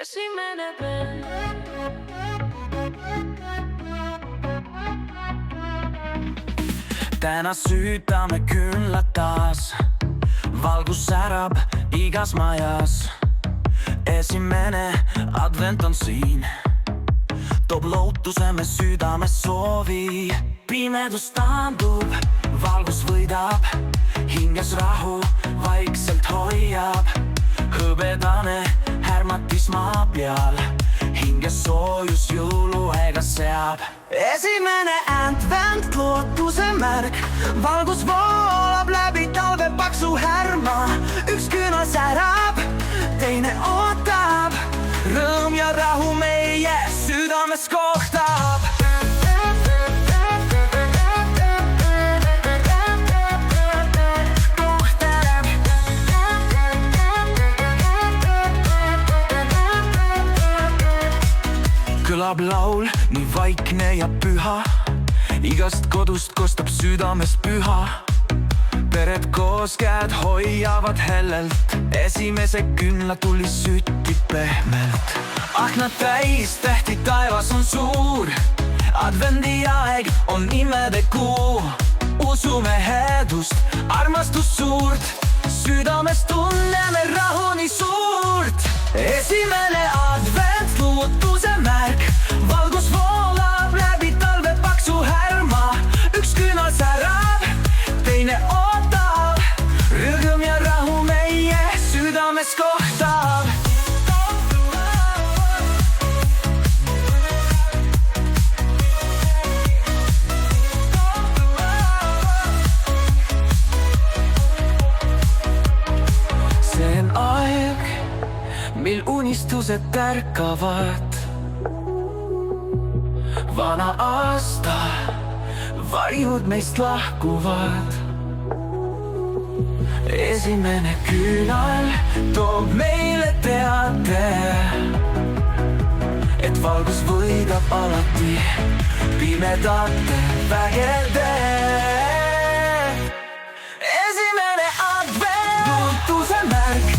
Esimene päev. Täna südame küünlad taas, valgus särab igas majas. Esimene advent on siin, toob lootuse me südames soovi. Pimedus taandub, valgus võidab, hinges rahu vaikselt hoiab. Hõbedane härmatis maa peal, hinges soojus jõuluaega seab. Esimene advent, lootuse märk, valgus voolab läbi talve paksu härma. Üks küünal särab, teine ootab, rõõm ja rahu meie südames kohtab. Kõlab laul, nii vaikne ja püha, igast kodust kostab südames püha. Pered koos käed hoiavad hellelt, esimese küünla tuli süttib pehmelt. Aknad täis, tähti taevas on suur, advendiaeg on imede kuu. Usume headust, armastust suurt, südames tunneme rahu nii suurt. Esimene advent, lootuse märk, valgus voolab läbi talve paksu härma. Üks küünal särab, teine ootab, rõõm ja rahu meie südames kohtab. See on aeg, mil unistused tärkavad. Vana aasta varjud meist lahkuvad. Esimene küünal toob meile teate, et valgus võidab alati pimedate vägede. Esimene advent, lootuse märk,